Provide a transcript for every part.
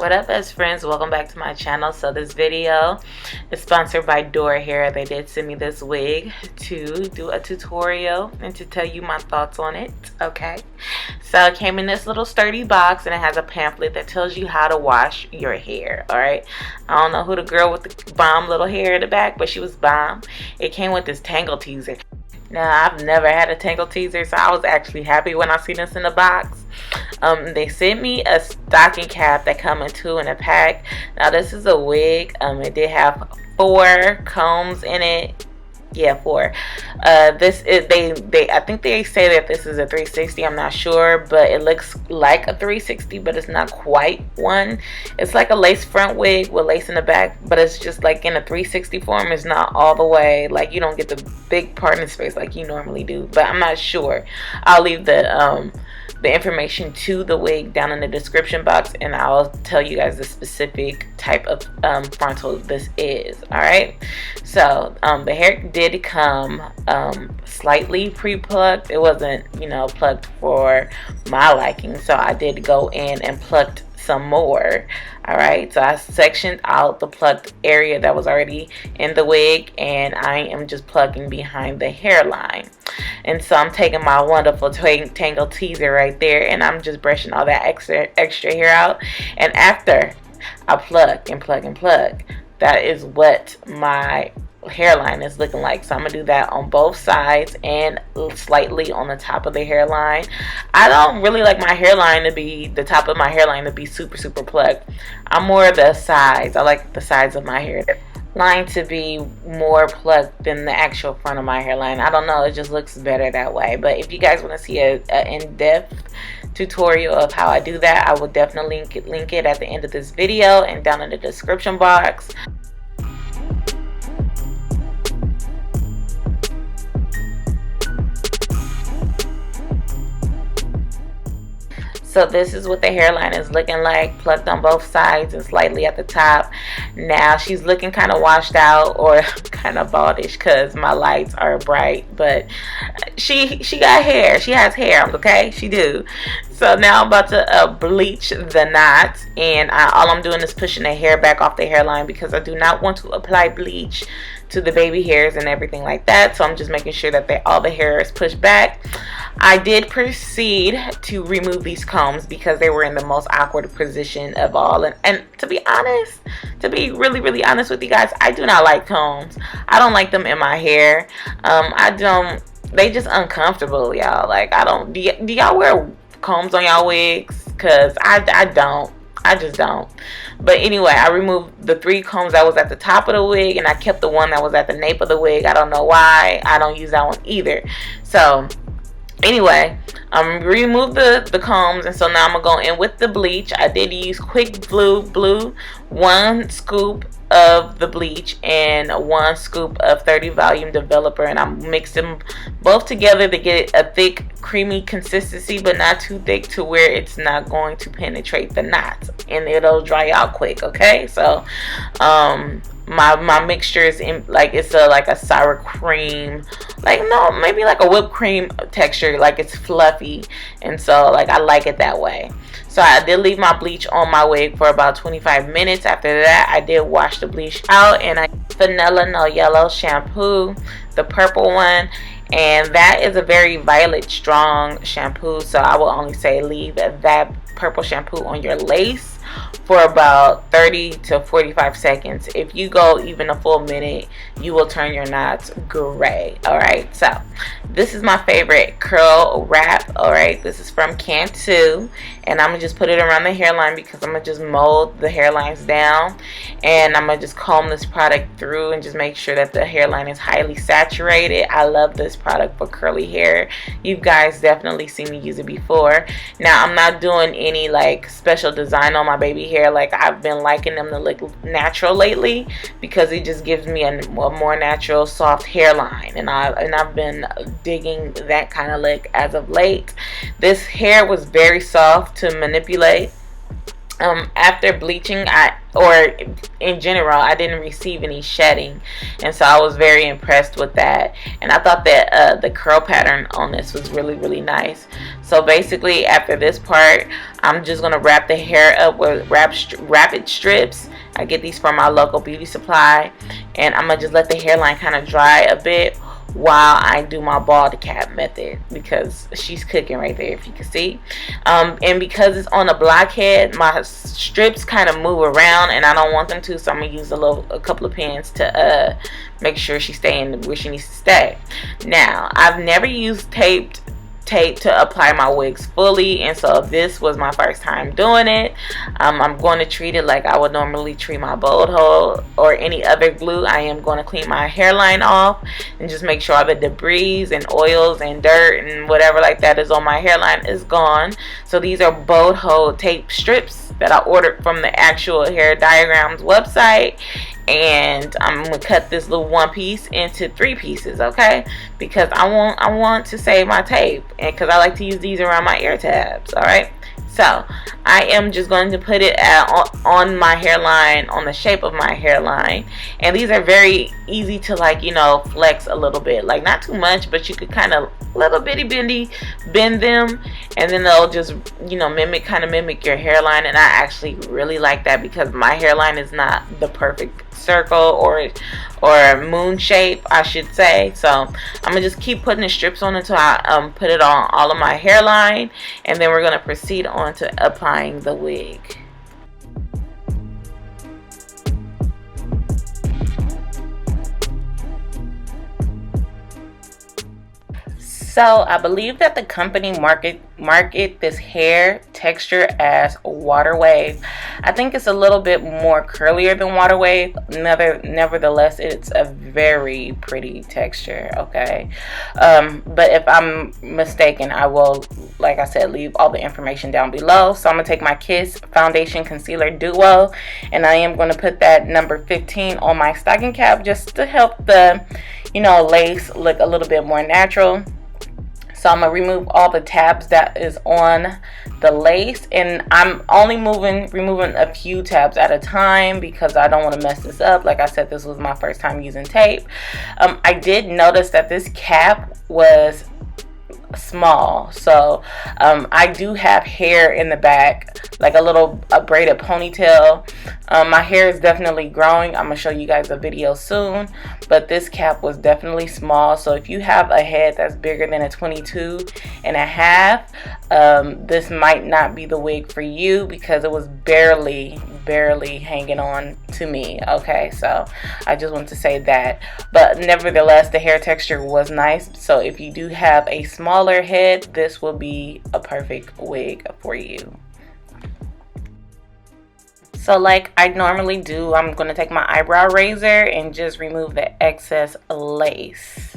What up, best friends? Welcome back to my channel. So this video is sponsored by Dorhair. They did send me this wig to do a tutorial and to tell you my thoughts on it. Okay, so it came in this little sturdy box and it has a pamphlet that tells you how to wash your hair. All right, I don't know who the girl with the bomb little hair in the back, but she was bomb. It came with this tangle teaser. Now, I've never had a tangle teaser, so I was actually happy when I seen this in the box. They sent me a stocking cap that come in 2 in a pack. Now, this is a wig. It did have 4 combs in it. Yeah, 4. This is I think they say that this is a 360. I'm not sure, but it looks like a 360, but it's not quite one. It's like a lace front wig with lace in the back, but it's just like in a 360 form. It's not all the way, like you don't get the big part in space like you normally do, but I'm not sure. I'll leave the information to the wig down in the description box, and I'll tell you guys the specific type of frontal this is. All right, so the hair did come slightly pre-plucked. It wasn't, you know, plucked for my liking, so I did go in and plucked some more. All right, so I sectioned out the plucked area that was already in the wig, and I am just plucking behind the hairline. And so I'm taking my wonderful tangle teaser right there, and I'm just brushing all that extra hair out. And after I pluck and pluck and pluck, that is what my hairline is looking like. So I'm gonna do that on both sides and slightly on the top of the hairline. I don't really like my hairline to be, the top of my hairline to be super plucked. I'm more the sides. I like the sides of my hairline to be more plucked than the actual front of my hairline. I don't know, it just looks better that way. But if you guys want to see a in-depth tutorial of how I do that, I will definitely link it at the end of this video and down in the description box. So this is what the hairline is looking like, plucked on both sides and slightly at the top. Now she's looking kind of washed out or kind of baldish because my lights are bright, but she got hair. She has hair, okay? She do. So now I'm about to bleach the knots, and all I'm doing is pushing the hair back off the hairline because I do not want to apply bleach to the baby hairs and everything like that. So I'm just making sure that all the hair is pushed back. I did proceed to remove these combs because they were in the most awkward position of all. And to be honest, to be really honest with you guys, I do not like combs. I don't like them in my hair. They just uncomfortable, y'all. Like, I don't, do y'all wear combs on y'all wigs? Because I don't. I just don't. But anyway, I removed the 3 combs that was at the top of the wig, and I kept the one that was at the nape of the wig. I don't know why. I don't use that one either. So anyway, removed the combs, and so now I'm gonna go in with the bleach. I did use Quick Blue, 1 scoop of the bleach and 1 scoop of 30 volume developer, and I mixed them both together to get a thick, creamy consistency, but not too thick to where it's not going to penetrate the knots and it'll dry out quick. Okay, so my mixture is in, like, it's like a sour cream, like, no, maybe like a whipped cream texture, like it's fluffy, and so like I like it that way. So I did leave my bleach on my wig for about 25 minutes. After that, I did wash the bleach out, and I Vanilla No Yellow shampoo, the purple one, and that is a very violet strong shampoo. So I will only say leave that purple shampoo on your lace for about 30 to 45 seconds. If you go even a full minute, you will turn your knots gray. All right, so this is my favorite curl wrap. All right, this is from Cantu, and I'm gonna just put it around the hairline because I'm gonna just mold the hairlines down, and I'm gonna just comb this product through and just make sure that the hairline is highly saturated. I love this product for curly hair. You guys definitely seen me use it before. Now, I'm not doing any like special design on my baby hair. Like, I've been liking them to look natural lately because it just gives me a more natural soft hairline, and I've been digging that kind of look as of late. This hair was very soft to manipulate, After bleaching, or in general, I didn't receive any shedding, and so I was very impressed with that. And I thought that the curl pattern on this was really, really nice. So basically, after this part, I'm just gonna wrap the hair up with rapid strips. I get these from my local beauty supply, and I'm gonna just let the hairline kind of dry a bit while I do my bald cap method, because she's cooking right there, if you can see. And because it's on a blockhead, my strips kind of move around, and I don't want them to, so I'm gonna use a couple of pins to make sure she's staying where she needs to stay. Now, I've never used tape to apply my wigs fully, and so this was my first time doing it. I'm going to treat it like I would normally treat my bold hole or any other glue. I am going to clean my hairline off and just make sure all the debris and oils and dirt and whatever like that is on my hairline is gone. So these are bold hole tape strips that I ordered from the actual Hair Diagrams website, and I'm gonna cut this little one piece into 3 pieces, okay? Because I want to save my tape, and because I like to use these around my ear tabs. All right, so I am just going to put it on my hairline, on the shape of my hairline, and these are very easy to, like, you know, flex a little bit, like not too much, but you could kind of little bitty bend them, and then they'll just, you know, kind of mimic your hairline. And I actually really like that, because my hairline is not the perfect circle or moon shape, I should say. So I'm gonna just keep putting the strips on until I put it on all of my hairline, and then we're gonna proceed on to applying the wig. So I believe that the company market this hair texture as water wave. I think it's a little bit more curlier than water wave. Nevertheless, it's a very pretty texture, okay? But if I'm mistaken, I will, like I said, leave all the information down below. So I'm gonna take my Kiss Foundation Concealer Duo, and I am gonna put that number 15 on my stocking cap, just to help the, you know, lace look a little bit more natural. So I'm going to remove all the tabs that is on the lace, and I'm only removing a few tabs at a time, because I don't want to mess this up. Like I said, this was my first time using tape. I did notice that this cap was small, so I do have hair in the back, like a braided ponytail. My hair is definitely growing. I'm gonna show you guys a video soon, but this cap was definitely small. So if you have a head that's bigger than a 22.5, this might not be the wig for you, because it was barely hanging on to me. Okay, so I just want to say that. But nevertheless, the hair texture was nice. So if you do have a smaller head, this will be a perfect wig for you. So like I normally do, I'm going to take my eyebrow razor and just remove the excess lace.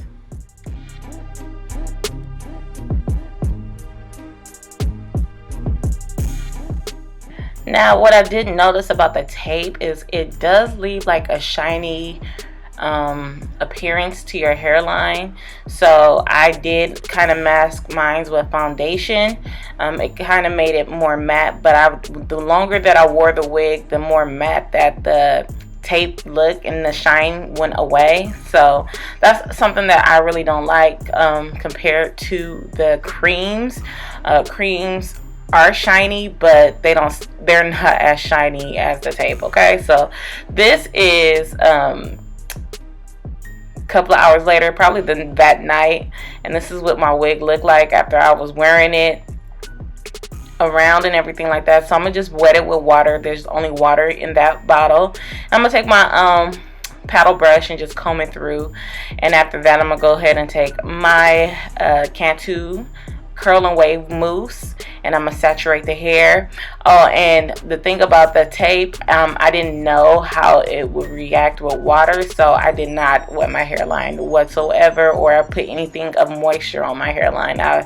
Now, what I did notice about the tape is it does leave like a shiny appearance to your hairline. So I did kind of mask mine with foundation. It kind of made it more matte, but the longer that I wore the wig, the more matte that the tape look and the shine went away. So that's something that I really don't like compared to the creams. Creams are shiny, but they're not as shiny as the tape. Okay, so this is a couple of hours later, probably that night, and this is what my wig looked like after I was wearing it around and everything like that. So I'm gonna just wet it with water. There's only water in that bottle. I'm gonna take my paddle brush and just comb it through, and after that I'm gonna go ahead and take my Cantu curl and wave mousse, and I'm gonna saturate the hair. Oh, and the thing about the tape, I didn't know how it would react with water, so I did not wet my hairline whatsoever, or I put anything of moisture on my hairline. I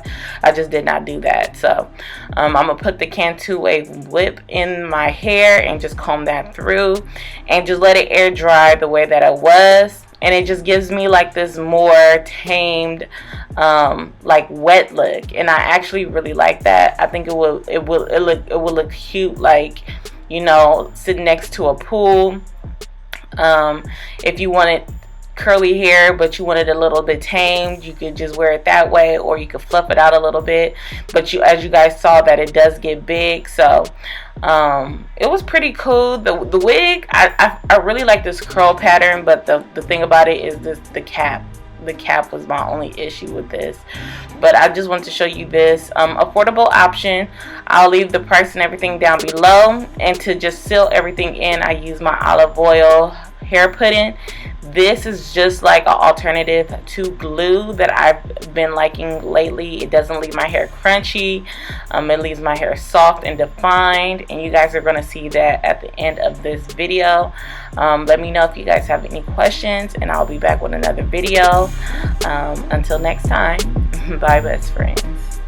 just did not do that. So I'm gonna put the Cantu wave whip in my hair and just comb that through, and just let it air dry the way that it was. and it just gives me like this more tamed like wet look, and I actually really like that. I think it will look cute, like, you know, sitting next to a pool. If you wanted curly hair but you wanted a little bit tamed, you could just wear it that way, or you could fluff it out a little bit. But as you guys saw, that it does get big, so it was pretty cool. The wig, I really like this curl pattern, but the thing about it is the cap. The cap was my only issue with this, but I just wanted to show you this affordable option. I'll leave the price and everything down below, and to just seal everything in, I use my olive oil hair pudding. This is just like an alternative to glue that I've been liking lately. It doesn't leave my hair crunchy. It leaves my hair soft and defined, and you guys are going to see that at the end of this video. Let me know if you guys have any questions, and I'll be back with another video. Until next time, bye best friends.